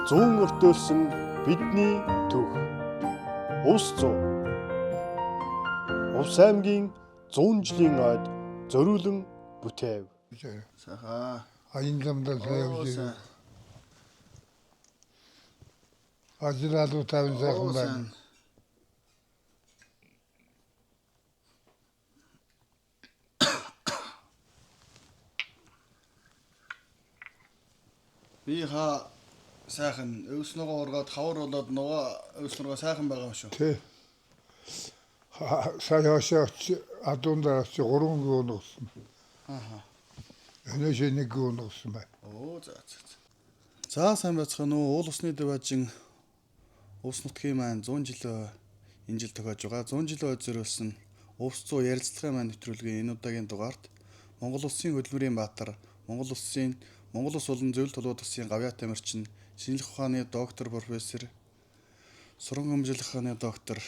зүүн өртөөсөн бидний төв. Ус 100. Увс аймгийн 100 жилийн ойд зориулан бүтээв. Сайхан. Аян замдаа явж ирээ. Ажлаалуу тавин сайхан байна. Би сайхан өвснөгөө ургаад хавар болоод нөгөө өвснөргөө сайхан байгаа юм шүү. Тэ. Саяхаш адундаас 3 гоо ногсон. Өнөөдөр нэг гоо ногсон бай. Оо за. За сайн байцгаана уу? Уул усны дэважин ус нутгийн маань 100 жил энэ жил тохиож байгаа. 100 жилийн ойд зориулсан Увс 100 ярилцлагын маань нэвтрүүлгийн энэ удаагийн дугаарт Монгол Улсын хөдөлмөрийн баатар, Монгол Улс болон зөвлөлт толгойд төсвийн гавьяа тамирчин, шинжлэх ухааны доктор профессор, суран хэмжлэх ухааны доктор,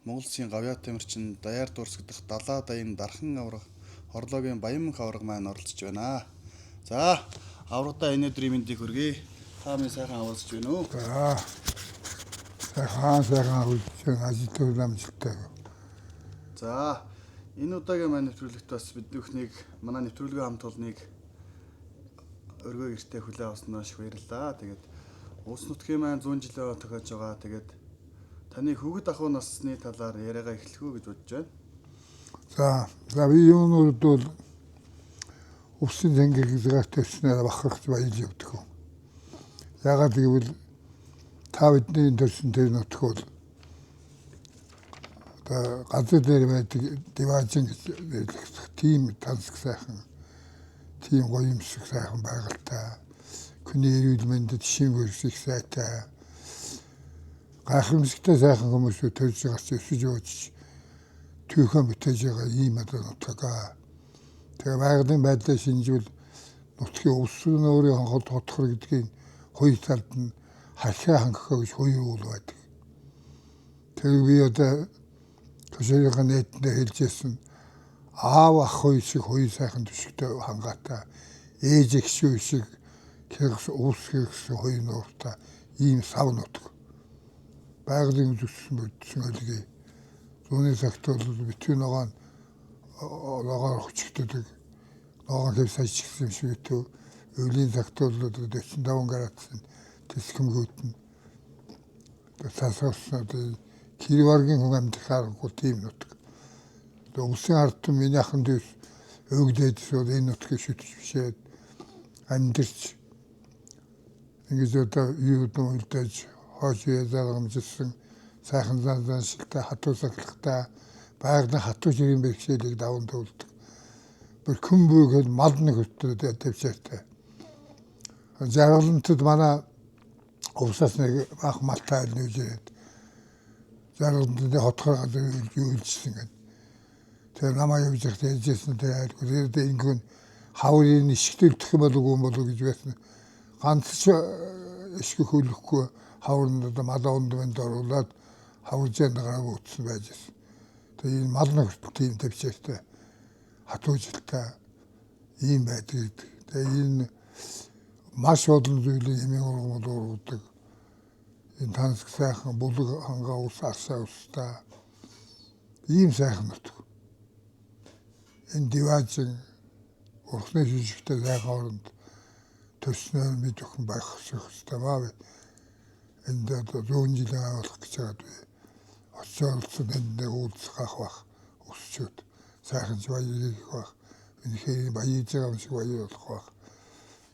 Монгол Улсын гавьяа тамирчин, даяар дурсагдах далаа даян дархан аврах, хорлоогийн Баянмөнх авраг маань оролцож байна. За, аврагтаа энэ өдрийн мэндийг хүргэе. Та минь сайхан аварцж байна уу? За. Сайхан үлдсэн ажил амжилттай. За, энэ удаагийн маань нэвтрүүлэгт бас бид бүхнийг манай нэвтрүүлгийн хамт олныг өргөө гэртээ хүлээн авсан маш их баярлалаа. Тэгээд улс нутгийн маань 100 жилийн тохиож байгаа. Тэгээд таны хөвгөд ахуй насны талаар яриагаа эхлэх үү гэж бодож байна. За би юунууд бол Увсын зэнгийг хязгаартай өснөөр бахархж баяж явдаг. Ягаад гэвэл та бидний төрсөн тэр нутг бол газар дээр байдаг диважин гэж тийм тансаг сайхан, тийм гоё юмсаг сайхан байгальтай, хүний эрүүл мэндэд шин хөрсөх сайтай, гайхамшигтай сайхан хүмүүсүүд төрж байгаас өсөж ууж түүхэн бүтээж байгаа ийм нутаг. Тэгээ байгалийн байдлаа шинжүүл нутгийн өвсөн өөрийн хотхор гэдгийг хоёр талд нь хашаа хангахаа гэж хоёр уул байдаг. Тэр би одоо төсөөлгөн нийтэндээ хэлжсэн аав ах хоёр шиг хоёр сайхан төшөгтэй хангаатай ээж эгшүү шиг хэрэгс уус хэрэгсэн хоёр нууртай ийм сав нутаг. Байгалийн зүссэн бүтсэн өлгий. Зүүнний цагт бол битүү ногоон хүчтэй ногоон хэв сажигсан юм шиг битүү. Өвлийн цагт бол 45 градусын тэсгэмгүүд нь тасалсан Кирваргийн хүн амьдрахааргүй тийм нутаг. Улсын ард миний ахын дэвс өгдөөдс бол энэ нутгийг шүтж бишээд амьдэрч ингэж одоо юу үлдээж хоош ялгамжсан сайхан зан шилтэй хатуу сахилгатай байгалийн хатуу жирийн бэрхшээлийг даван туулдаг. Бүр хүн бүгэд мал нэг хөтөд тавьчаатай. Жаргалантад манай Увсаас нэг ах малтай нүүж ирээд жаргалантад хотхоор газар юулжсэн гэдэг. Тэгээ намаа явж ихтэй хэлжсэн тэгээд ингэн хаврын ишгтэлдэх юм болов гэж байсан. Ганц ч ишгэ хөлөхгүй хавранд малаа ундманд оруулаад хавржаанд гараа утсан байж байсан. Тэгээ энэ мал нөхцөл тийм тавьчаатай хатуужилтай ийм байдаг. Тэгээ энэ маш олон зүйлийг эмийн ургамал ургадаг. Энэ тансаг сайхан булаг хангаа ус асаа устай ийм сайхан нутаг. Энэ диважин урхны шишигтэй сайхан оронд төснөөр бид өхөн байх хэрэгтэй маа. Энд 100 жилийн авах гэж байгаа би. Очиолцсон энд уулзах бах өсчүүд сайхан баярыг бах. Үнэхээр баяж байгаа юм шиг баяр болох бах.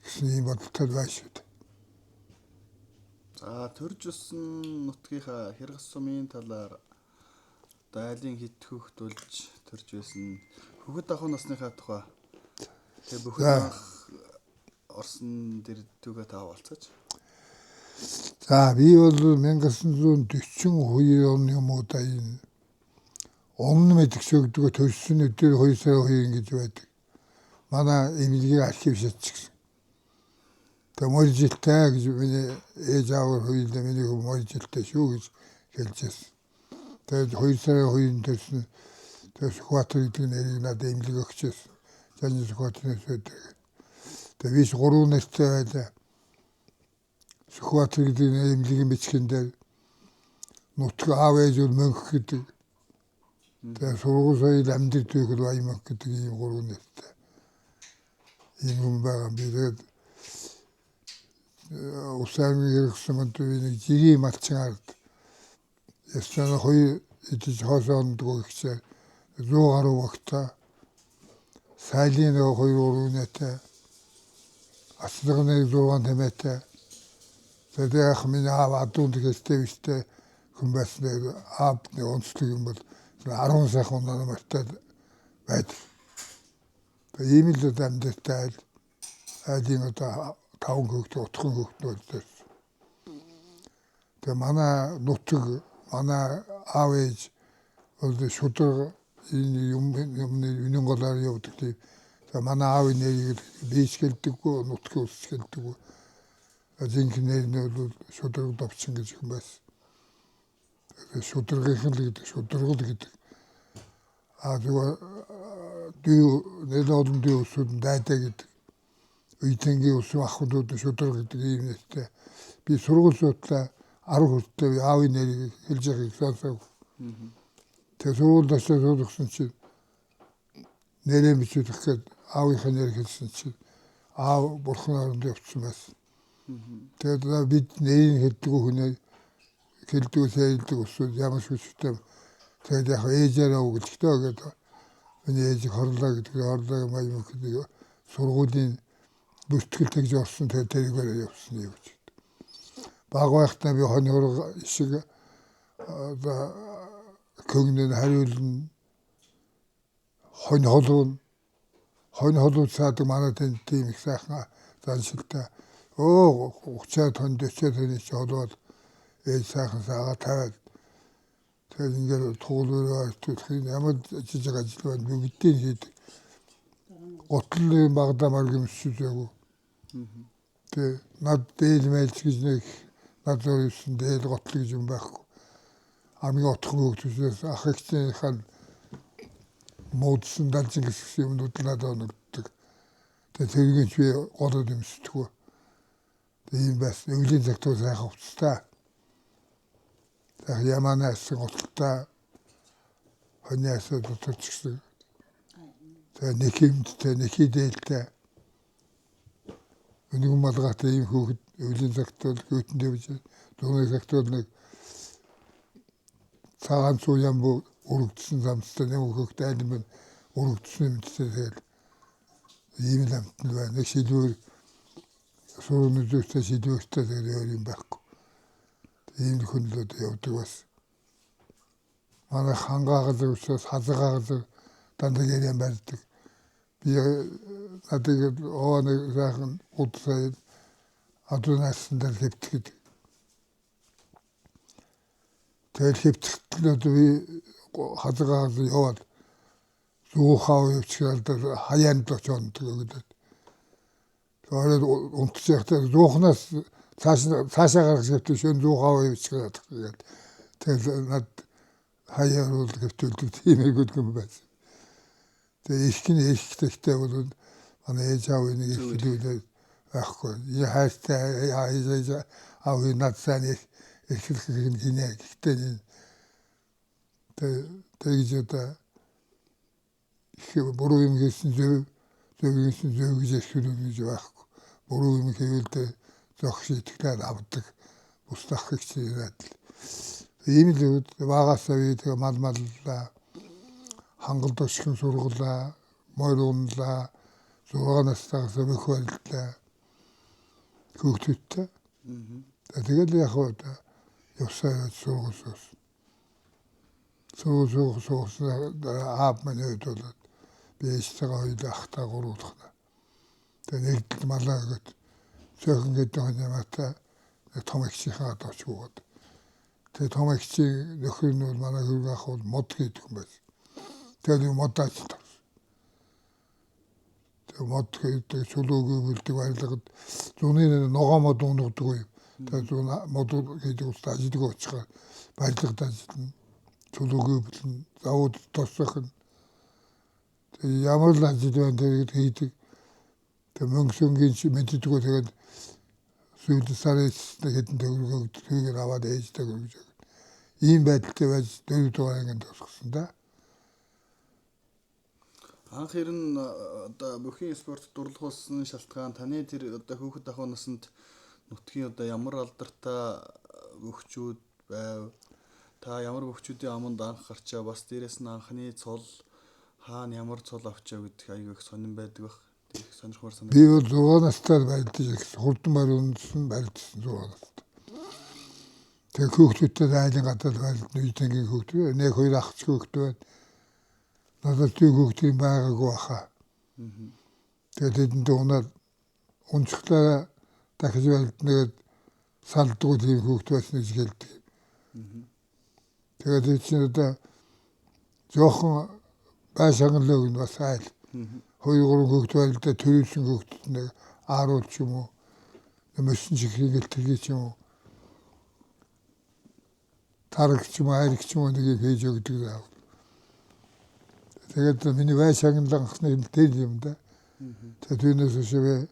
Гэсэн ийм бодолтой байна шүү дээ. За төрж өссөн нутгийнхаа хэрэгс сумын талаар айлын хит хөхт болж төрж байсан хөхөд ахуй насныхаа тухай тэгээ бүхэн Орсон дээр түүгээ таавалцаж. За би бол 1942 оны юмудаа энэ өмнө мэдгч өгдөг төрсөн өдөр 2 сарын 2 ингэж байдаг. Манай эмнэлгийн архив шатчихсан. Тэгээ моржилтэй гэж миний ээж аавар хоёулаа миний хөө моржилтэй шүү гэж хэлжсэн. Тэгээд 2 сарын 2-нд төрсөн Сүхбаатар гэдэг нэрийг надад эмнэлэг өгчээсэн. Жанжи Сүхбаатарын өдөр. Тэгээ би 3 настай байлаа. Сүхбаатар гэдэг эмнэлгийн бичгэн дээр нутаг аав ээж бол мөнх гэдэг. Тэгээ сургууль соёл амьдрал төгөл баямаг гэдэг ийм гурван нэртэй. Ийм юм байгаа. Би тэгээд усан хэрэгсэн мөн нэг жирийн малчин ард. Ястана хоёр идэж хоосондгоо ихсээ 100 гаруй багтаа сайлын хоёр өрөөнэтэй аслагны 6 тэмээтэй. Тэгээд ах минь аав адуунд гэстэй биштэй хүн байснаа аавны онцлог юм бол 10 сайхан намайтай байд. Тэгээд ийм л амьдтай айлын одоо 5 хүүхэд утхан хүүхдүүд. Тэгээд манай нутаг манай аав ээж бол шудраг юмны голоор явдаг тийм. Тэгээд манай аавын нэрийг бийсгэлдэггүй нутгийн ус гэлдэггүй. Жинхэнэ нэр бол шудраг довчин гэж юм байсан. Шудрагын л гэдэг шудрагл гэдэг. Зүгээр нэлээд дүү усуд дайтай гэдэг. Үеийнгийн ус ахуудууд шудраг гэдэг юм нэртэй. Би сургууль судлаа 10 хүртэл аавын нэрийг хэлж байгааг сонсов. Тэгээ сургууль дэсээ суулгасан чинь нэрээ бичүүлэх гээд аавынхаа нэрийг хэлсэн чинь аав бурхан оронд явчихсан байсан. Тэгээд бид нэрийг хэлдэг хүнээ хэлдэг сэлдэг усуд ямар шүттэй. Тэгээд яг ээжээрээ өгөлтөө гэдэг. Миний ээж хорлоо гэдэг хорлоо маяг гэдэг сургуулийн бүртгэл тэгж орсон тэгээд тэргээр явсан юм чи. Баг байхдаа би хоньор шиг көгнөн хариулна хонь холууд саадаг манай тийм их сайхан заншилтай уучаад хонд өчөөд нэг холоод ээж сайхан саага тавиад тэгээд ингээд туулаараа түүх ямар жижиг ажил байна бүгдийг хийдэг. Готлын багада марг юмшижээгүй. Тэгээд над дээл мэлж гэж нэг над зорьсон дээл готл гэж юм байхгүй. Хамгийн отхон хөвгчөөс ах ихнийхэн модсон далжин гэсэн юмнууд надад оногддог. Тэгээд тэргийн чи голод юмсдэггүй. Тэгээд ийм бас өвлийн цагтуу сайхан хувцастай. Тэгээд яманаас голтой хоньяас доторчсон. Тэгээд нэг юмтай нэг хідээлтэй. Өнөг малгайтай ийм хүүхэд өвлийн цагтуу гүйтэн дэвж дууны цагтуу нэг цагаан цуян буу өргөдсөн замстай нэг хүүхэд айлмын өргөдсөн юмтэй тэгээд ийм л амтны байна. Нэг шилбэр сурны зүйлтэй шилбэртэй тэгээд юм байхгүй. Ийм хүнлүүд явдаг бас. Манай хангаагаал учраас хазгаагаал дандаа яран барьдаг. Би надад нэг сайхан удаа адуунаас дээр хэвтгэд. Тэгээд хэвтгэхэд би хазгаагаал яваад зуухаа явчихлаа хаяанд очоод гэдэг. Тэгээд унтчихтай зуухнаас цаашаа гаргаж хэвтээ шөн зуухаа явчихлаа тэгээд. Тэгээд над хаяарууд хэвтүүлдэг тийм юм байсан. Тэгээд ихтэй бол манай ээж аав нэг ихлүүлээд байхгүй. Яастай аав надсан ихлэх гинэ гэхдээ тэгж одоо буруу юм хийсэн зөв гэж хэлэх гэж байхгүй. Буруу юм хийвэл зөх шийтгэл авдаг. Устгах гэж яриад. Ийм л багасаа тэгээ маллаа хангалт өсгөн сургалаа, морунлаа, 6 настайгаас мөх байлаа. Хүүхдүүдтэй. Тэгээд яг одоо явсаа сургуулиас. Сургуулиас аав маань өдөлд бийстэйгээ хоёулахтаа гуруулхна. Тэгээд нэг малаа гэд цөөхөн гэдэг юматай том ихчийнхаа дочгоод. Тэгээд том ихчийн нөхөр нь манай хөргөө ах бол мод гэдэг юм байна. Тэгээд модаач тав. Тэгээд мод гэдэг чулуугүй бэлдэг байлгаад зуны ногоо мод унгадгүй. Тэгээд зун мод гэдэг устаа ажилладаг очихаар байлгад ажиллана. Чулуугүй бэлэн завод тосох нь. Тэгээд ямар л ажил байна тэгээд хийдэг. Тэгээд мөнгөсөнгийн чи мэддэггүй тэгээд сүүл сарын хэдэн төгрөгөд төгрөг аваад ээжтэй өгч өгöd. Ийм байдалтай байж 4 дугаар ангид тусгасан да. Анх ирэн одоо бүхий спорт дурлахуулсан шалтгаан таны тэр одоо хүүхэд ахуй наснд нутгийн одоо ямар алдартай өгчүүд байв? Та ямар өгчүүдийн аманд анх гарчаа бас дээрэс нь анхны цол хаана ямар цол авчаа гэдэг аяг их сонирн байдаг бах. Их сонирхмаар санагдав. Би бол 6 настай байлдаж хурдан баруунсан байлдсан 6 настай. Тэгээ хүүхдүүдтэй айлын гадаад байлд нэгдэнгийн хүүхдүүд нэг хоёр ах ч хүүхдүүд байна. Надад тийм хүүхдийн байгаагүй баха. Тэгээд тэдэнд унаад унцглаа дахиж байлднаад салдгүй тийм хүүхд байсан гэж хэлдэг. Тэгээд чинь одоо жоохон байшаанлог нь бас айл. 2-3 хүүхд байлдаа төрүүлсэн хүүхдэд нэг ааруулч юм уу. Мөсөн чихрийг тэргий ч юм уу. Тарагч юм айрагч юм нэг хийж өгдөг даа. Тэгээд миний байшаанлаг анхны дээр юм да. Тэгээд түүнээс шивэ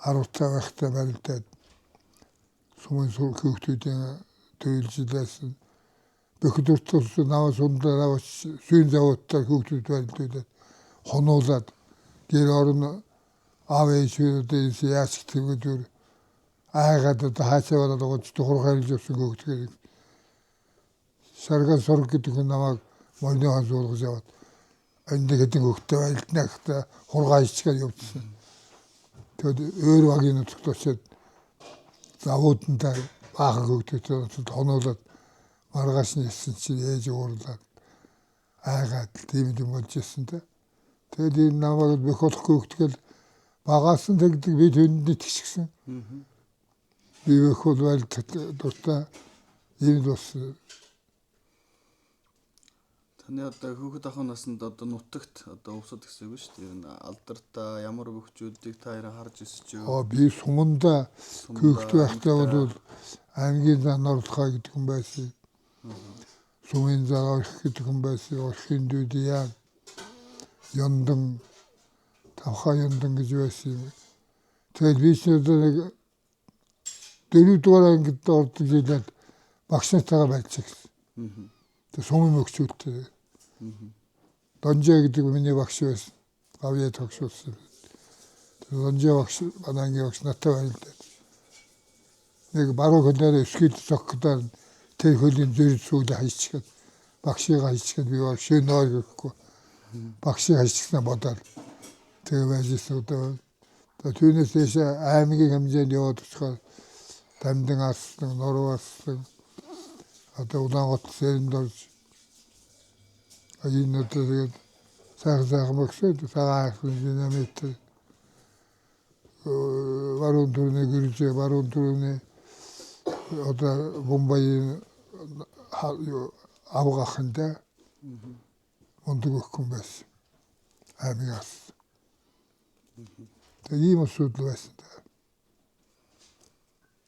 10 тавхтай байлдаад сумын хүүхдүүдийн төрүүлжлээс бөхөлөртөс навас ундраа сүйн завуудтай хүүхдүүд байлдуулаад хонуулаад гэр орно аав ээжүүдээс яач тэгвэл айгаад хаашаа болоод гоц тухурхайлж явсан хүүхдүүд сарган сург гэдэг намайг морины хасуулгаж яваад энд гэдэг хүүхдтэй байлдна гэхдээ хургаайчгаад явуулсан. Тэгээд өөр багийн нутагт очиод завуудтай баахан хүүхдүүд хонуулаад маргааш нь ирсэн чинь ээж уурлаад айгаад тийм юм болж ирсэн те. Тэгээд энэ намайг бөх болохгүй хөвтгөл багаас нь тэгдэг би түүнд итгэчихсэн. Би бөх бол дуртай ийм бас таны одоо хүүхэд ахуй наснд одоо нутагт одоо өвсөд гэсэн үг шүү дээ. Энэ алдартай ямар өгчүүдийг та яран харж өсөж оо би суманда хүүхэд байхдаа бол аймгийн зан орлохоо гэдэг юм байсан. Сумын зан орох гэдэг юм байсан. Орхийн дүүд яа яндан тавха яндан гэж байсан. Тэгээд би ч нэг 4 дугаар ангид ордог жилд багш нартайгаа байлчих. Тэгээд сумын өгчүүдтэй Донжоо гэдэг миний багш байсан. Гавьяа тогшуулсан. Донжоо багш анангийн багш надтай байлдаа. Нэг баруун хөлөөр эсгэл цогтоор тэр хөлийн зүрх сүүл хайчгаад багшийг хайчгаад би баг шөнөөр гэхгүй. Багшийг хайчихсан бодоод тэгээ байжсэн одоо түүнээс дэше аймгийн хэмжээнд яваад очихоор Дамдан арслан, Нуруу арслан одоо Улаангот сэрэнд орж энэ одоо тэгээд сайхан мөксөд цагаан динамит баруун түрүүний гэрж баруун түрүүний одоо Бомбай авгахында ондог өгөх юм байсан. Аймагаас. Тэгээд ийм асуудал байсан.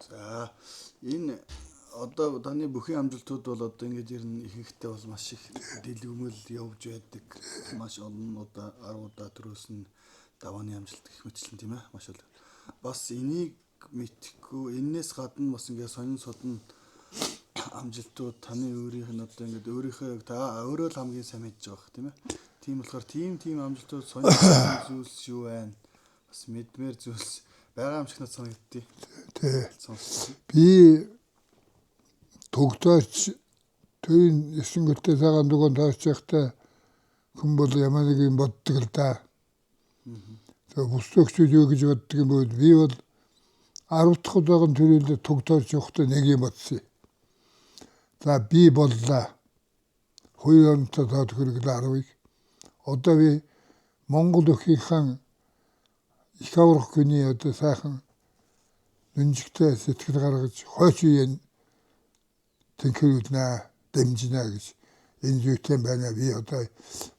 За энэ одоо таны бүхий амжилтууд бол одоо ингэж ирнэ ихэнхдээ бол маш их дэлгэмэл явж байдаг. Маш олон удаа 10 удаа төрөөсөн давааны амжилт гэх мэтчлэн тийм ээ маш бол бас энийг мэдхгүй энээс гадна бас ингэ сонин содон амжилтууд таны өөрийнх нь одоо ингэ өөрийнхөө та өөрөө л хамгийн сайн мэдж байгаа бох тийм ээ. Тийм болохоор тийм амжилтууд сонин зүйлс юу байна? Бас мэдмээр зүйлс байгаа юм шиг надад санагдтыг. Би тогтооч төвийн 9 гүтээ цагаан дугуйн тооч явахдаа хүн бол ямар нэг юм боддог л да. Тэгээ бүсдөгчүүд юу гэж боддог юм бол би бол 10 дахь удаагийн төрөлд тогтооч явахдаа нэг юм бодсон. За би боллаа. Хоёр онцоо тоод хэрэглээ 10-ыг. Одоо би Монгол өхийнхэн их аврах хүний одоо сайхан нүнжигтэй сэтгэл гаргаж хойч үеийн тэнхрүүлнэ дэмжинэ гэж энэ зүйтэй байна би одоо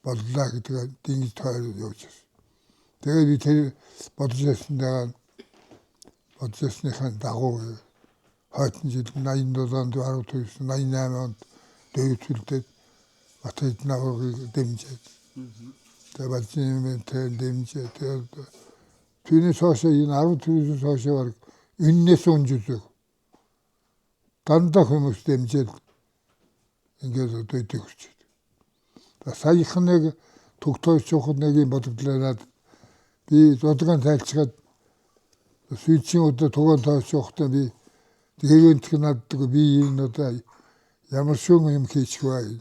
боллоо гэдэг динг тойрол явж байна. Тэгээд би тэр бодож ясныхаа дагуу хойдон жил 87 онд 19 88 онд дөрөвдөлдөд Батайд навыг дэмжиж. Тэгээд балжин мэнтэй дэмжиж тэгээд түүнээс хойш энэ 14-өөс хойш Үннээс унжулог. Дандаа хүмүүс дэмжээд ингээд одоо идэх гэж. Саяхныг тогтоож явах нэг юм бодлоо би зодгон тайлцгаад сүйчийн одоо тогоон тоож явахдаа би тэгээд наддаг би энэ одоо ямар шүүн юм хийчих вэ?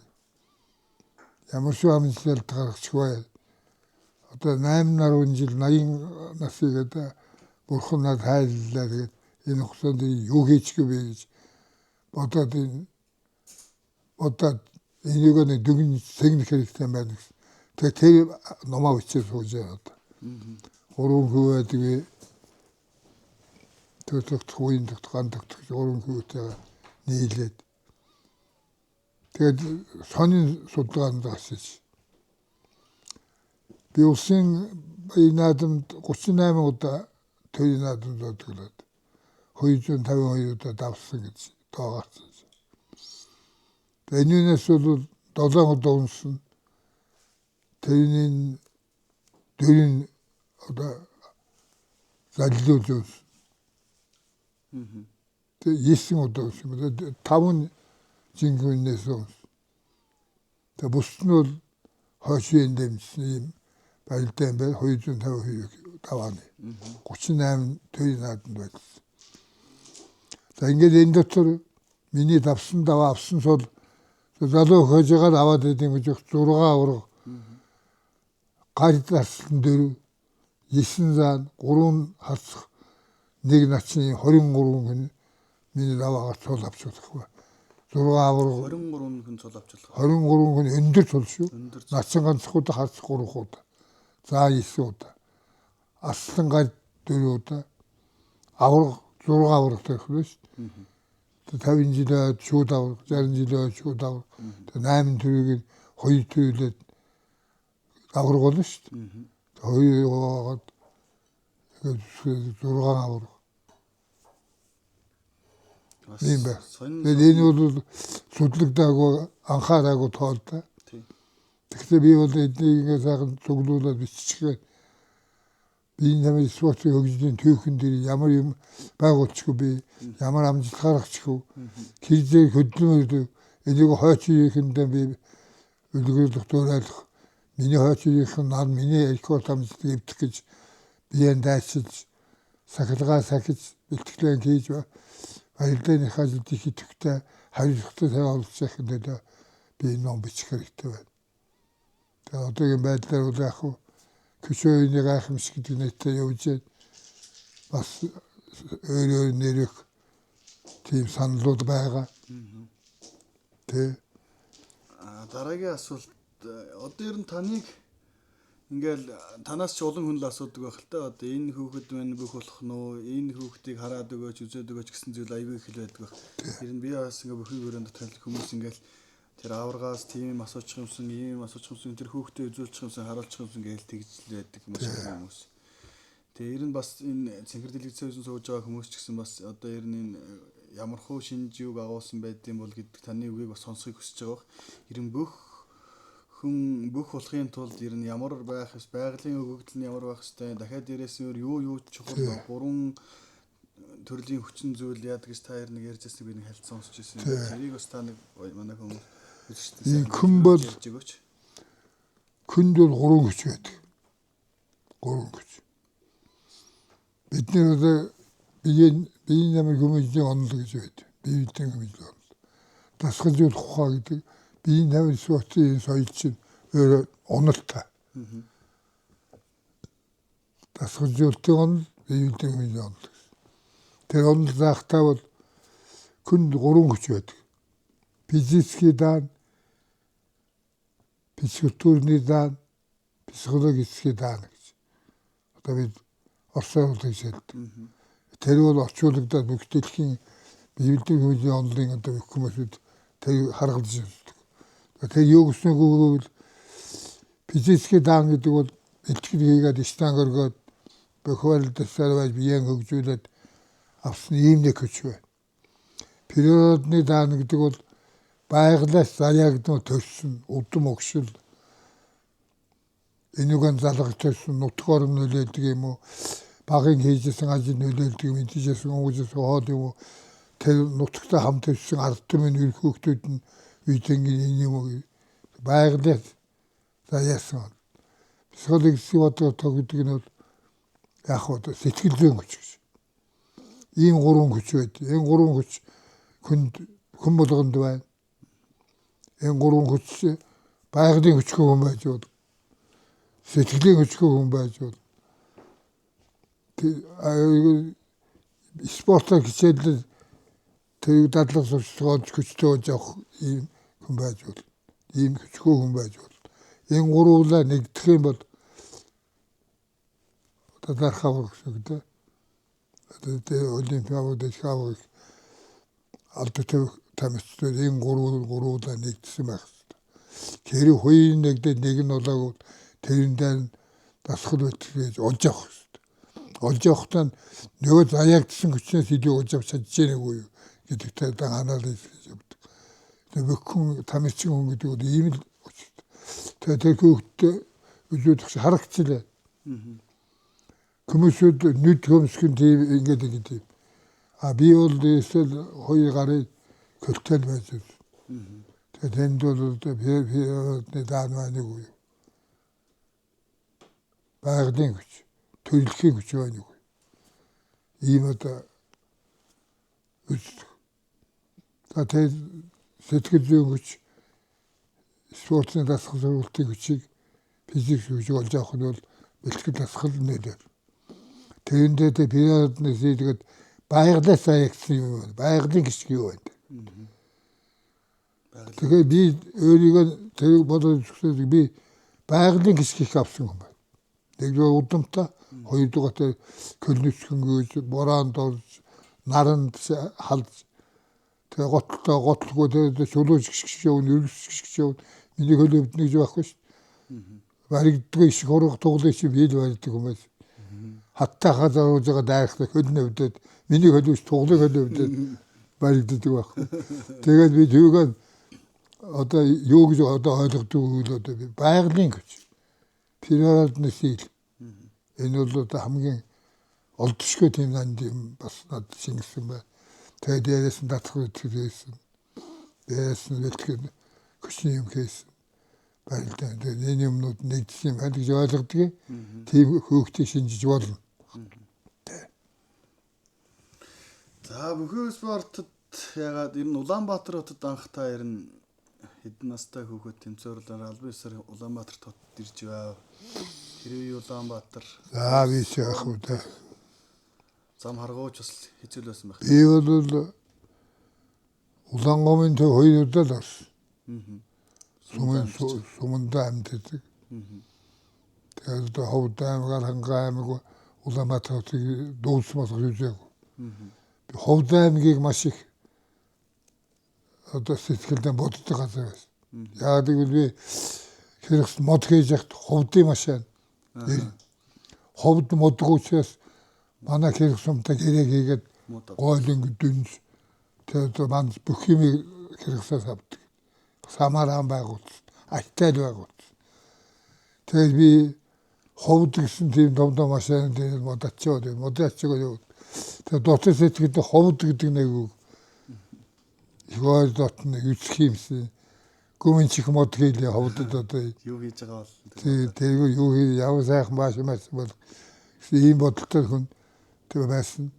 Ямар шүүн амжилт гаргачих вэ? Одоо 8 жил 80 насыг одоо бурхан надад хайллаа тэгээд энэ хугацаанд юу хийчих вэ гэж бодоод энийг нэг дүгнж сэгнэх хэрэгтэй байна гэсэн. Тэгээд тэр номоо бичиж сууж яваад. Уран хүү байдаг. Төсөлт хууийн гандагт уран хүүтэй нийлээд. Тэгээд сонин судалгаанд гарсаж. Би улсын наадамд 38 удаа төвийн наадамд одглоод 252 удаа давсан гэж тоогарсан. Энүүнээс бол 7 удаа унсан. Тэрний дөрийн одоо заллуулж унсан. Тэгээ 9 удаа унсан. 5 жингүүнээс унсан. Тэгээ бус нь бол хойшийн дэмжсэн юм байлдаан бай 252 тавааны. 38 төвийн наадамд байсан. За ингээд энэ дотор миний давсан даваа авсан сул залуу хожигаар аваад идэм гэж 6 авраг гардасан 4 9 зан 3 хасах нэг начны 23 хүн миний даваагаар цол авчихлах ба 6 авраг 23 хүн цол авчихлах 23 хүн өндөр цол шүү начин ганцх удаа хасах 3 удаа за 9 удаа аслан гард 4 удаа авраг 6 авраг тавих нь шүү 50 жилээ шууд авраг 60 жилээ шууд авраг 8 төрөгийг 2 төрөлөд авраг болно шүү дээ. Хоёр яваад 6 авраг. Тийм бай. Тэгээд энэ бол судлагдаагүй анхаараагүй тоолтой. Тэгэхээр би бол эднийг сайхан цуглуулад биччихээ. Би намайг спорт хөгжлийн түүхэн дээр ямар юм байгуулчихгүй би ямар амжилт гаргачихгүй. Кизээр хөдөлмөр энийг хойчийнхэндээ би үлгэрдэх дуурайлах. Миний хойчийнхэн над миний экспорт амжилт дэвдэх гэж биеэн дайчилж сахилгаа сахиж бэлтгэлэн хийж баялдааны хаалт их идэвхтэй хариуцлагатай тавиулах хэрэгтэй би ном бичих хэрэгтэй байна. Тэгээд одоогийн байдлаар бол яг хөө көшөөний гайхамшиг гэдэг нэртэй явж бас өөр нэрх тийм саналууд байгаа. Тэ дараагийн асуулт одоо ер нь таныг ингээл танаас ч олон хүн л асуудаг байх л та одоо энэ хүүхэд мань бүх болох нь уу энэ хүүхдийг хараад өгөөч үзээд өгөөч гэсэн зүйл аягүй их л байдаг байх. Ер нь би бас ингээ бүхий өрөөнд танил хүмүүс ингээл тэр аваргаас тийм асуучих юмсан ийм асуучих юмсан тэр хүүхдээ үзүүлчих юмсан харуулчих юмсан гээл тэгжл байдаг хүмүүс. Тэгээ ер нь бас энэ цэнхэр дэлгэцээс сууж байгаа хүмүүс ч гэсэн бас одоо ер нь энэ ямар хуу шинж юг агуулсан байдсан бол гэдэг таны үгийг бас сонсохыг хүсэж байгаа. Ер нь бүх болохын тулд ер нь ямар байх вэ? Байгалийн өгөгдөл нь ямар байх вэ? Дахиад дээрээс юу чухал 3 төрлийн хүчин зүйл яадаг гэж та ер нь ярьж байсан би нэг хэлцэн сонсч байсан. Тэрийг бас та нэг манай хүмүүс энэ хүн бол хүнд бол 3 хүч байдаг. 3 хүч. Бидний одоо биеийн ямар хүмүүжлийн онол гэж байдаг. Биеийн хүмүүжлийн онол. Дасгалжуулах ухаа гэдэг биеийн тамир спортын соёл чинь өөр онолтой. Дасгалжуулалтын онол биеийн хүмүүжлийн онол. Тэр онол заахтаа бол хүнд 3 хүч байдаг. Физический дан, физкультурный дан, психологический дан гэж. Одоо бид орсоор хэлж хэлдэг. Тэр бол орчуулагдаад бүх дэлхийн биеийн хүмүүжлийн онолын одоо хүмүүсүүд тэр харгалж байна. Тэр юу гэсэн үг вэ? Физический дан гэдэг бол бэлтгэл хийгээд штанг өргөөд бөхөөл дэсээр байж биеийг хөгжүүлээд авсан ийм нэг хүч байна. Природный дан гэдэг бол байгалаас заяагдан төрсөн удам өгшил энүүгэн залгаж төрсөн нутгаар нөлөөдөг юм уу? багын хийжсэн ажил нөлөөлдөг мэдчихсэн уугжсэн хоод юм уу тэр нутагтай хамт ирсэн ард түмэн ирэх хүүхдүүд нь үйдэнгийн юм байгаль заяасан. Психологийн бодлого гэдэг нь яг хоо сэтгэл зүйн хүч гэж. Ийм гурван хүч байд. Энэ гурван хүч хүн болгонд байна. Энэ гурван хүч байгалийн хүчгүй хүн байж бол сэтгэлийн хүчгүй хүн байж бол спортоор хичээлэл тэр дадлаг сурчлагын хүчтэй болж явах ийм хүн байж бол ийм хүчгүй хүн байж бол энэ гурвуулаа нэгдэх юм бол дарахаа гэдэг. Тэгээ олимпиадад шавах албатай тамирчид энэ гурвуулаа нэгдсэн байх хэрэгтэй. Тэр хоёрын нэгдээд нэг нь болоогүй тэрэн дээр дасгал үтгэж олж авах хэрэгтэй. Олж авахтаа нөгөө заяагдсан хүчнээс илүү олж авч чадчихээнгүй юу гэдэгтэй анализ хийж явдаг. Тэгээ бүхэн тамирчин хүн гэдэг нь ийм л учиртай. Тэгээ тэр хүүхдээ үзүүлэх харагцлаа. Хүмүүсүүд нүд хөмсгөн тийм ингээд гэдэг. Би бол эсвэл хоёр гарын көлтөл байж байна. Тэгээд энд бол би даанаа нэг үү. Байгалийн хүч, төрөлхийн хүч байна уу. Ийм одоо тэгээд сэтгэл зүйн хүч, спортын дасгал сургалтын хүчийг физик хүч олж авах нь бол бэлтгэл дасгал нөлөө. Тэрэн дээр пирамидны зэйдэгэд байгалаас аягсан юм байна. Байгалийн гიშг юу байна. Тэгэхээр би өөрийгөө тэр бодож үзсэн би байгалийн гიშгийг авсан юм байна. Нэгдүгээр удамтай, хоёрдугаар көлнөсгөнгөөж, бороонд орж, наранд халж, тэгээ готлгүй тэгээ шулууж гიშгэж явна, өргөс гიშгэж явна. Миний хөлөвд нэгж байхгүй шүү дээ. Баригддаг иш хорог туглаж бил барьдаг юм байна. Хаттай хазааруулж байгаа дайрахтай хөлнөвдөд миний хөлөвч туглын хөлөвдөд баригддаг байх. Тэгээд би түүгээр одоо юу гэж одоо ойлгодог үйл одоо би байгалийн хүч. Пирамидны сил. Энэ бол одоо хамгийн олдшгүй тийм нанд юм бас над шингэсэн байна. Тэгээд дээрээс нь датах үтгэсэн. Дээрээс нь бэлтгэн хүчний юм хийсэн. Байлдаа энэ юмнууд нэгдсэн юм гэж ойлгодог. Тийм хөөгтэй шинжиж болно. За бүхэн спортод ягаад ер нь Улаанбаатар хотод анх та ер нь хэдэн настай хүүхэд тэмцээрлээр албан ёсоор Улаанбаатар хотод ирж байв. Хэрвээ Улаанбаатар За би яах вэ? зам харгууч бас хэцүү байсан байх. Би бол Улаангомын төв хоёр удаа л орсон. Суманда амьддаг. Тэгээд Ховд аймаг, Хангай аймаг, Улаанбаатар хотыг дуусмаас үзээгүй. Ховд аймгийг маш их одоо сэтгэлдээ боддог газар байсан. Яг гэвэл би хэрэгс мод хийж яхад Ховдын машин. Ховд модгүй учраас манай хэрэгсумтай гэрээ хийгээд гойлон дүнс тэгээд манд бүх юм хэрэгсээс авдаг. Самаран байгуулсан, Альтай байгуулсан. Тэгээд би Ховд гэсэн тийм том машин дээр модачаад юу. Тэгээд дотор сэтгэлд Ховд гэдэг нэг юу дотны үсэх юмсэн. Гүмэн чих мод хийлээ Ховдод одоо юу хийж байгаа бол тэгээд юу яваа сайхан баашмаас бол ийм бодолтой хүн тэр байсан.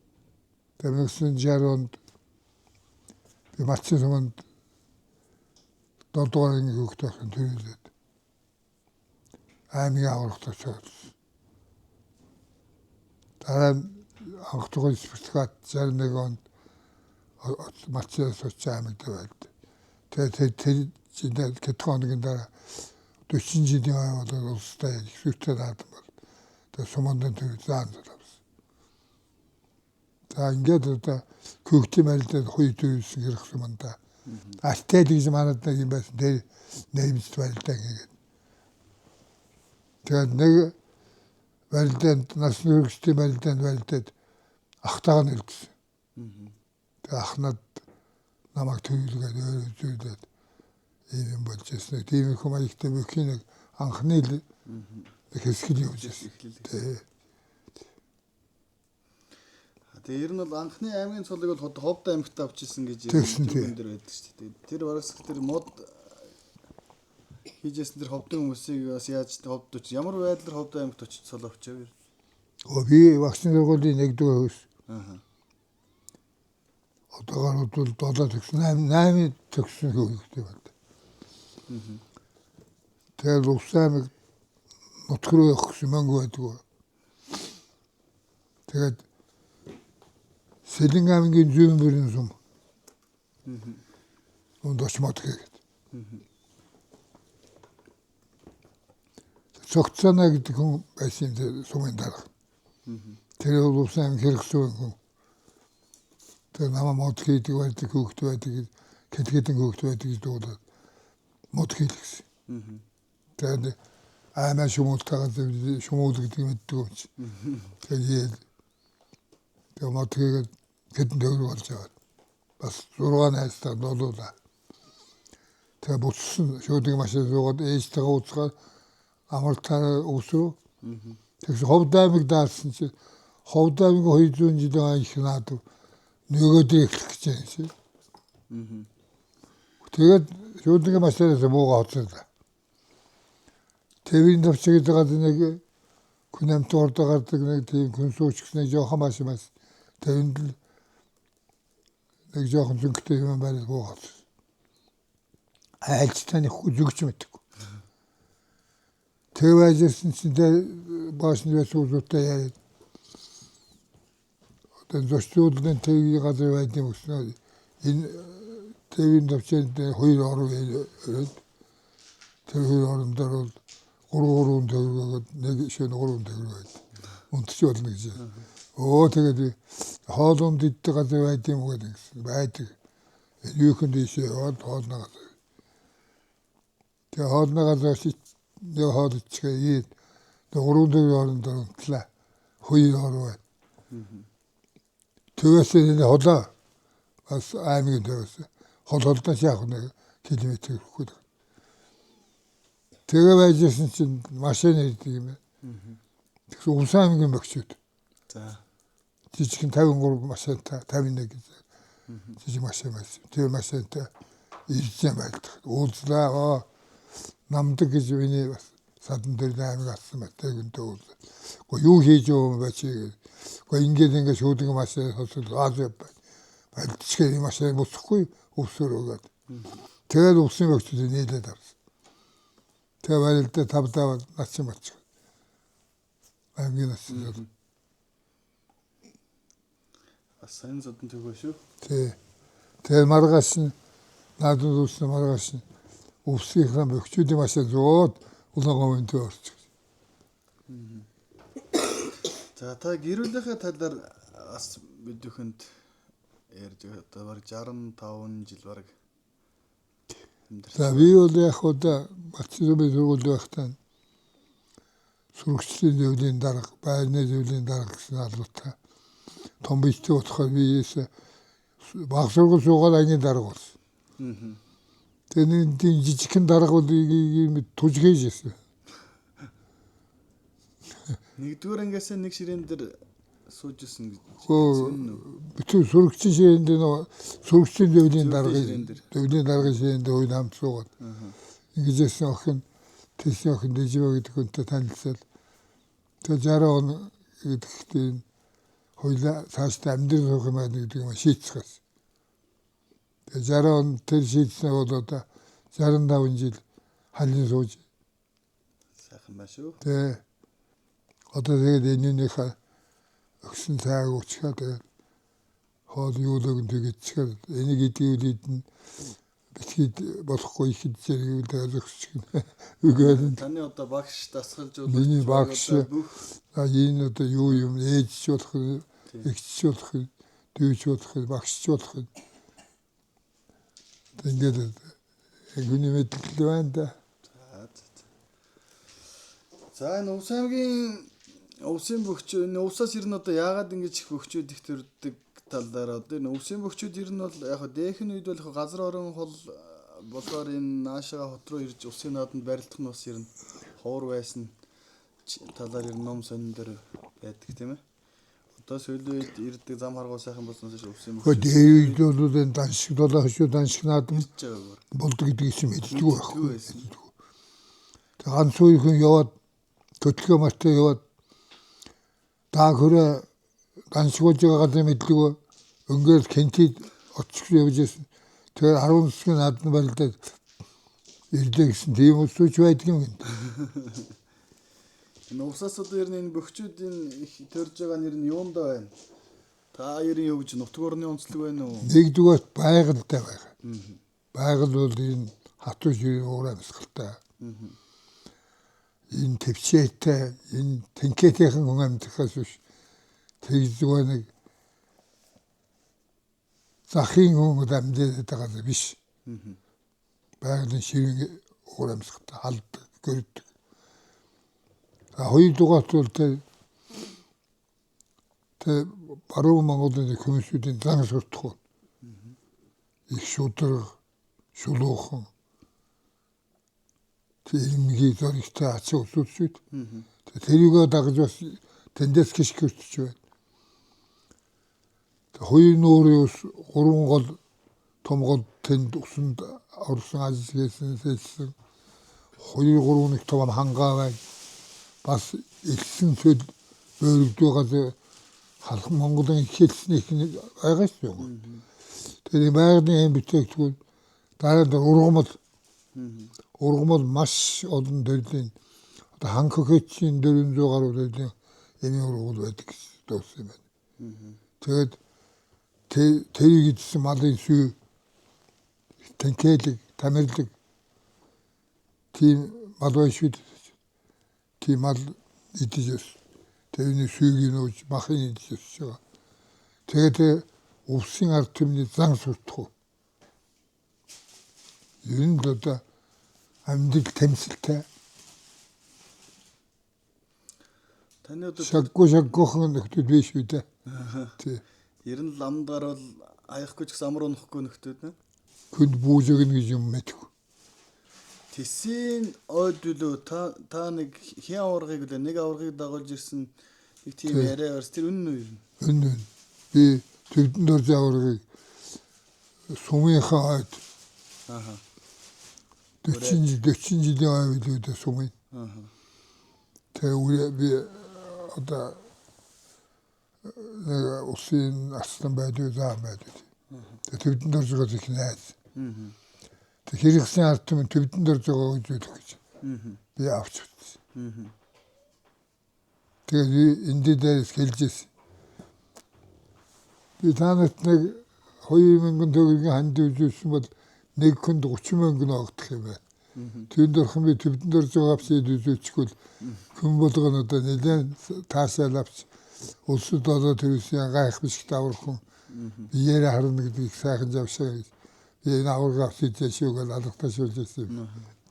Тэгээд 1960 онд би Матчин суманд додорын хүүхдээ төрүүлээд аймгийн аврагт очоод дараа анх тугай сертификат 61 онд Матчаас очиж аймагт байлд. Тэгээд тэр кетхоногийн дараа 40 жилийн болоод улстай ихтэй наадам бол тэгээд суманд тэр заан авсан. За ингээд одоо хүүхдийн байлдад хоёр төрүүлсэн хэрэг суманда. Альтай гэж манад нэг юм байсан. Тэр нэмэлт байлдаа гэдэг. Тэгээд нэг байлдад насны хүрэгчдийн байлдад ахтайгаа нэлсэн. Тэгээд ахнад намайг төлөвлөгээд өөрөөлөд ийм болж ирсэн. Тийм их маягтай бүхий нэг анхны хэсгэл явж ирсэн. Тэгээ ер нь бол анхны аймгийн цолыг бол Ховд аймагт авчихсан гэж Тэгсэн тий. тэр байдаг шүү дээ. Тэр барагсах тэр мод хийжсэн тэр Ховдын хүмүүсийг бас яаж Ховд очив. Ямар байдлаар Ховд аймагт очиж цол авчив. Би вакцины сургуулийн 1-р хөөс. Аа. Одоогоор бол 7 төгсөн 8 төгсөн хөөтэй байна. Тэгээд Улсаймаг нутг руу явах гэсэн мөнгө байдгүй. Тэгээд Сэлэн аймгийн зүүн бүрийн сум. Ондоч мод гээд. Цогцоно гэдэг хүн байсан юм сумын дарга. Тэр бол Улсаймаг хэрэгсүү хүн. Тэр намаа мод хийдэг байдаг хөөхт байдаг кэтгээдэн хөөхт байдаг гэж дуудаад мод хийлгсэн. Тэгээд аймаа шумуултагаа шумуулдаг мэддэг юм чи. Тэгээд мод хийгээд хэдэн төгрөг болж байгаа. Бас 6 найстаа долуулаа. Тэгээд буцсан шуудаг машин суугаад ээжтэйгээ ууцгаад амралтаараа өсрөө. Тэгс Ховд аймаг даасан чи Ховд аймаг 200 жилийн их наад нөгөөдөө эхлэх гэж байна шээ. Тэгээд шуудаг машинаас муугаа хоцсон. Тэвийн давчиг гэдэг нэг күнэмт ордоо гардаг нэг тийм күн сууч гэсэн жоохон машин бас тэвэнд нэг жоохон зөнгөтэй юм байна гоо. Айлцтай нэг зүгч мэддэг. Тэр байжсэн чинь баашны суултаа яа. Тэгээд зочдын тэвийн газар байдаг гэсэн энэ тэвийн давчид 2 орон ирээд тэр 2 орон дээр бол 3 төгрөг нэг шөнө 3 төгрөг байд. Унтч болно гэж. Тэгээд хоолунд иддэг газар байд юм уу гэсэн байдаг. Юухэнд ийшээ хоолноо. Тэгээ хоолноо газар нэг хоолчгээ 3 төгрөг оронд унтлаа. 2 орон байд. Төвөөс энэ холоо бас аймгийн төвөөс хололдоос яг нэг километр хөхөд. Тэгээ байжсэн чинь машин ирдэг юм байна. Тэгсэн Улсаймгийн бөхчүүд. За. Жижигхэн 53 машинтай 51 гэж. Жижиг машин байсан. Тэр машинтай ирж юм байлдаг. Уулзлаа. Намдаг гэж миний бас садан дээр аймаг алсан мэт гэнтэй уул. Юу хийж юм бэ чи? Ингээд шуудаг машин хосол аз байна. Байлчгээ машин босхгүй өвсөрөөгээд. Тэгээд улсын бөхчүүд нийлээд авсан. Тэгээ барилдаа тавдаа начин болчих. Аймгийн начин. Сайн зодон төгөө шүү. Тэгээ маргааш нь надад үсэн маргааш нь өвсгийнхаа бөхчүүдийн машин зоод улаангомын төр орчих. За та гэрүүлийнхээ талаар бас бидүүхэнд ярьж одоо баг 65 жил баг. За би бол яг удаа Батцэрмийн сургууль байхдаа сурагчдын зөвлөлийн дарга, байрны зөвлөлийн дарга гэсэн албатай том бичтэй болохоор биээс баг сургууль суугаад ангийн дарга болсон. Тэгээд энэ жижигхэн дарга бол ийм тужгээж ирсэн. Нэгдүгээр ангиас нэг ширээн дээр сууж исэн гэж. Bütün сурагчийн ширээн дээр сурагчдын зөвлөлийн даргын ширээн дээр үйл хамт суугаад. Ингэж ясан охин тэсний охин Дэжива гэдэг хүнтэй танилцал. Тэгээд 60 он гэдэгт хоёлаа цаашдаа амьдрал суух юм байна гэдэг юм шийдчихсэн. Тэгээд 60 он тэр шийдснээ бол одоо 65 жил халин сууж. Сайхан байна шүү. Тэгээд одоо тэгээд энэнийхээ өгсөн цайг уучгаад тэгээд хоол юулог тэгчихээр энийг идэвлээд нь битгий болохгүй ихэд зэрэгэл өгсөж үгээд таны одоо багш дасгалжуулах миний багш энэ одоо юу юм ээжч болох эгч болох дүүч болох багшч болох ингээд хүний мэдлэл байна да. За энэ Улсын бөхчүүд энэ усаас ирнэ одоо яагаад ингэж их бөхчүүд их төрдөг талаар одоо энэ Улсын бөхчүүд ирнэ бол яг дээхэн үед бол газар орон хол болохоор энэ наашаага хот руу ирж усын нааданд барилдах нь бас ирнэ ховор байсан талаар ер ном сонин дээр байдаг тийм ээ. Одоо сүүлийн үед ирдэг зам харгуй сайхан болсноос ш өвсөн Хөө дээрүүдэн даншиг долоохшуу даншиг наадам байгаа. болдог гэдгийг чи мэддэг байхгүй. байсан. Тэг ганц үеийн яваад төтлөө мартай яваад дааг хөрөө даншигууж байгаагаа мэддэг ба өнгөөр кентид очих явж байсан. Тэгээ 10 засгийн наадам байлдаад ирлээ гэсэн тийм усууч байдаг юм. Энэ усаас одоо ер нь энэ бөхчүүдийн их төрж байгаа нэр нь юундаа байна? Та ер нь юу гэж нутгуурны онцлог байна уу? Нэгдүгээр байгальтай байгаа. Байгаль бол энэ хатуу ширээ уурай амсгалтай. Энэ төвчээтэй, энэ тэнхээтэйхэн хүн амьдрахаас биш. Тэгзгүй нэг захын хүн амьдээд байгаа биш. Байгалийн ширээ уурай амсгалтай халддаг, görдөг. Хоёрдугаар бол тэ баруун Монголын хүмүүсийн зан суртахуун. Их шударга, шулуухан. Тэрний зоригтой ачаа усуучуд. Тэрийгээ дагаж бас тэндээс гიშ гэртэж байна. Хоёр нуурын ус, гурван гол том гол тэнд усанд орсон ажлын хэлсэн. Хоёр гурван их том хангаа байна. Бас элсэн цөл өөрөгдөөгөөс халах Монголын хэлснийх нь байгаа шүү. Тэгээ байгалийн бүтээгдэхүүн дараа нь ургамал маш олон төрлийн одоо ханхөгийн 400 гаруй төрлийн энэ ургамал байдаг гэсэн дуусан байна. Тэгээд тэрийг идсэн малын сүү тэнхээлэг, тамирлаг тийм мал байшгүй тийм мал идэж тэрний сүйгийг нууж махын идэж байгаа. Тэгээд увсын ард түмний зан суртахуун. Энэ л одоо амьдрал тэмцэлтэй. Таны одоо шаггүйхэн нөхдөд биш үү дээ. Тий. Ер нь ламд гарвал аяхгүй ч гэсэн амар унахгүй нөхдөд нэ. Хүнд буужиг гэж юм мэдв. Тэсийн ойдулөө та нэг хин аваргыг үлээ нэг аваргыг дагуулж ирсэн нэг тийм яриа барьс тэр үнэн үү юм? Үнэн. Би төвдөн дор аваргыг сумынхаа ойд. Аха. 40 жилийн ойд сумын. Аха. Тэгээ би одоо усын астан байдаг зам байдаг. Төвдөн дор зогсож их найз. Тэг хэрэгсэн ард түмэн төвдөн дор зогоо гэж үздэг гэж. Би авч үзсэн. Тэгээ энд дээрээс хэлжсэн. Би танад нэг 2000 төгрөгийн ханд үзүүлсэн бол нэг хүнд 30 мянган огдох юм байна. Тэнд дөрхөн би төвдөн дор зогоо авчид үзүүлчихвэл хүн болгоно одоо нэлээд таасаал авч улсад одоо тэрүүсийн гайх биш даврах хүн биеэр харна гэдгийг сайхан завшаа гэж. Энэ аварга авчид шүүгээл алгаташуулж ирсэн.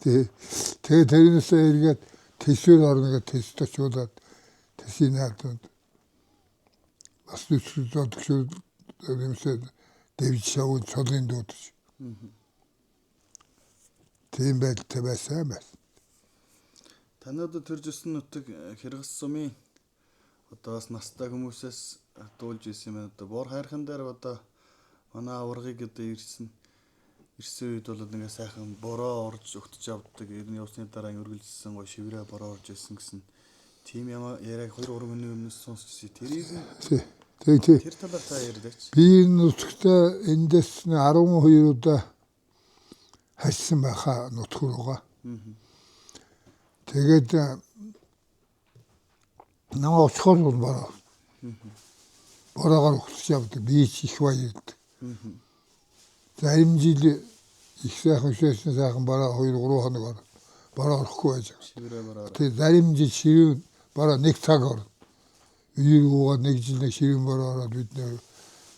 Тэгээ тэрнээс эргээд тэсвэр орныг тесточуулаад тэсийн наадад бас зүсрээд шүү юмсэд дэвж шавууд цолын дуудаж. Тийм байлтай байсан юм байна. Таны одоо төрж өссөн нутаг Хэрэгс сумын одоо бас настай хүмүүсээс дуулж ирсэн юм байна. Одоо бор хайрхан дээр одоо манай аваргыг одоо ирсэн үед бол ингээ сайхан бороо орж өгтөж авдаг. Ер нь явсны дараа өргөлжсөн гоо шиврээ бороо орж ирсэн гэсэн тийм юм яриаг 2-3 минут өмнөөс сонсчихсон. Тэрийг тэр талаар та ярьдаач. Би нутагтаа эндээс 12 удаа хайсан байхаа нутг руугаа. Тэгээд намаа очихоор бол бороо. Бороогоор өгтөж авдаг. Би их баярдаг. Зарим жил их сайхан шээсэн сайхан бороо 2-3 хоног бороо орохгүй байж байгаа. Шиврээ бороо. Тэгээд зарим жил ширүүн бороо нэг цаг орно. Үйрүүгээ нэг жил нэг ширүүн бороо ороод бид нэр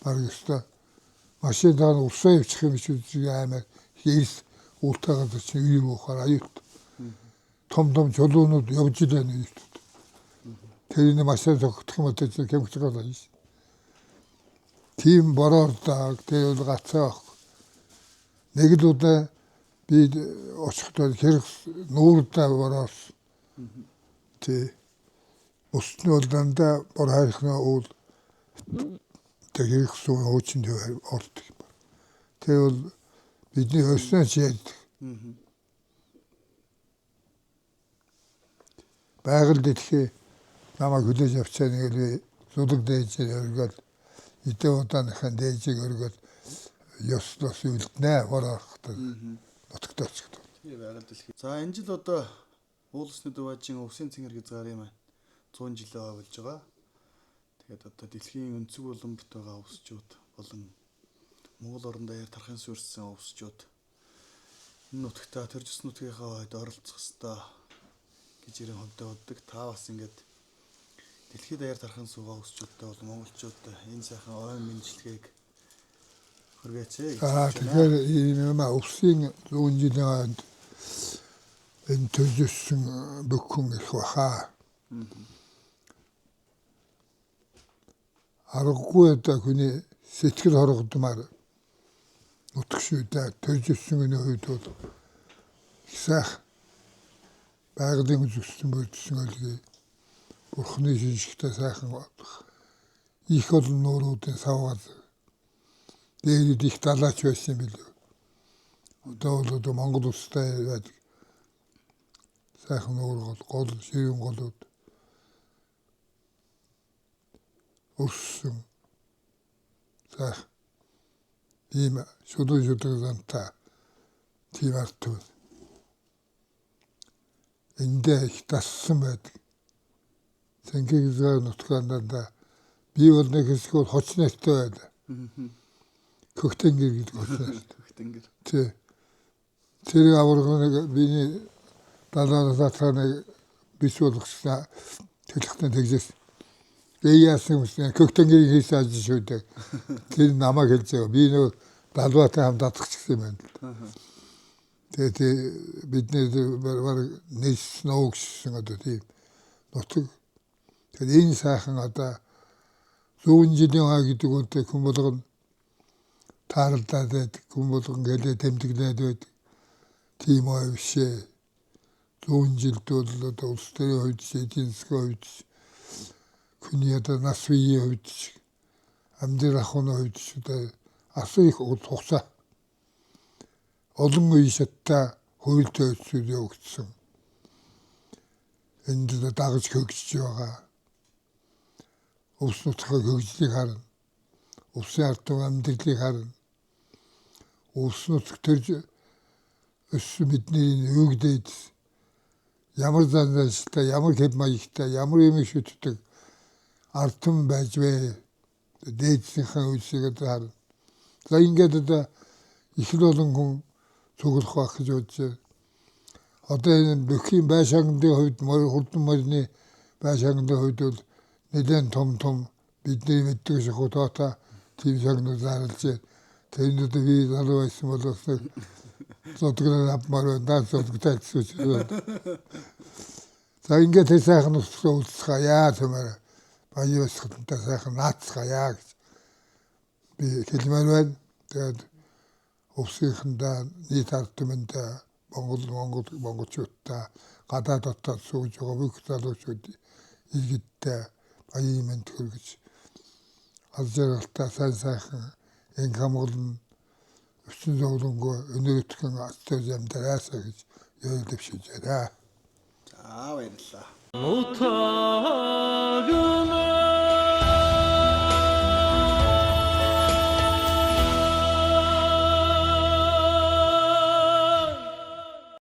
баг өстой машинаар усаа явчих юм шиг аймаг хийс уултаагаад чи үйрүү хаар аюут. Том чулуунууд явж илээ нэг. Тэрний машин зогтох юм одоо кемчрол айш. Тийм бороор даг тэр гацаа. Нэг л удаа би очихдоо Хэрэгс нуурдаа бороос. Тэ усны бол дандаа бор хайрхнаа уул тэр хэрэгсэн хуучин дээр ордог. Тэр бол бидний өснөөч ярьдаг. Байгаль дэлхий намайг хүлээж авчаа нэг зүлэг дээжээр өргөөл эдээ удааныхан дээжийг өргөөл ёслос үлднэ хороохтой нутагтаач гэдэг. Тийм байгаль дэлхий. За энэ жил одоо уулсны дуваажийн өвсийн цэнгэр хязгаарын маань 100 жилээ болж байгаа. Тэгээд одоо дэлхийн өнцөг боломжт байгаа өвсчүүд болон Монгол орон даяар тархын суурьсан өвсчүүд энэ нутагтаа төржс нутгийнхаа хойд оролцох ёстой гэж ирэн хонтой боддог. Та бас ингээд дэлхийд даяар тархын суугаа өвсчүүдтэй бол монголчуудад энэ сайхан ойн мэдлэгийг хүргээч. Тэгэхээр ийм өвсийн 100 жилийн хойд энэ төржсөн бүхэн их баха. Аргагүй одоо хүний сэтгэл хоргодмаар утгшүүдээ төржсөн энэ үед бол их сайх байгалийн үзэсгэлэн бүрдсэн өлгий бурхны шинжтэй сайхан болох их олон нууруудын савгаад дээрэд их далаач байсан юм билүү. Одоо бол Монгол улстай байдаг сайхан нуур гол ширүүн голууд өрсөн сайх ийм шудраг зантай тийм арт байна. Эндээ их тассан байдаг. Цэнгэр нутгаандаа би бол нэг хэсэг бол хоч нартай байдаг. Хөхтэнгэр гэдэг хоч нар. Хөхтэнгэр. Тий. Тэр аварганы биний далаанаас биш болгоснаа төлөхтөн тэгжээс. Яасан юм хөхтэнгэрийг хийсэн ажил шүү дээ. Тэр намайг хэлж байгаа. Би нэг далбаатай хамт татчихсан юм байна. Тэгээд бидний нийс ногссон одоо тийм нутаг. Тэгээд энэ сайхан одоо 100 жилийн хаа гэдэг үнтэй хүн болгон тааралдаад байдаг. Хүн болгон гэлээ тэмдэглээд байдаг. Тийм ой бишээ. 100 жилд бол одоо улс төрийн хувьд, эдийн засгийн хувьд, хүний одоо нас үеийн хувьд, амьдрал ахуйн хувьд одоо асар их хугацаа олон үе шаттай хуультай өсвөр явагдсан. Энд дагаж хөгжиж байгаа. Өвс нутгийн хөгжлийг харна. Өвсөн ард түмэн амьдралыг харна. Өвс нутг төрж өссөн бидний өгдөөд ямар занзааштай, ямар хэв маягтай, ямар юм шүтдэг ард түмэн байж вэ? Дээдсийнхээ үйлсийг одоо харна. За ингээд одоо их олон хүн цуглах байх гэж бодож байна. Одоо энэ бүхийн байшаангын хувьд хурдан морины байшаангын хувьд бол нэлээд том бидний мэддэг шахуутаа тийм шагнууд зарлж байна. Тэрнүүд би залуу байсан бол зодгоо авмаар байна. Зодгоо гэсэн. За ингээд тэр сайхан усраа үлсэх яа тамаар баяс хатантай сайхан наацгаая гэж би хэлмээр байна. Тэгээд өвсийнхөндөө нийт ард түмэндээ монголчуудаа гадаад дотоод сууж байгаа бүх залуучууд иргэдтэй баян мэнд хүргэж аз жаргалтай сайхан энэ хамгаалан өчсөн зовлонгоо өнөөдрийн ацтаж амьдраасаа гэж ярил дэвшиж байна. За баярлалаа.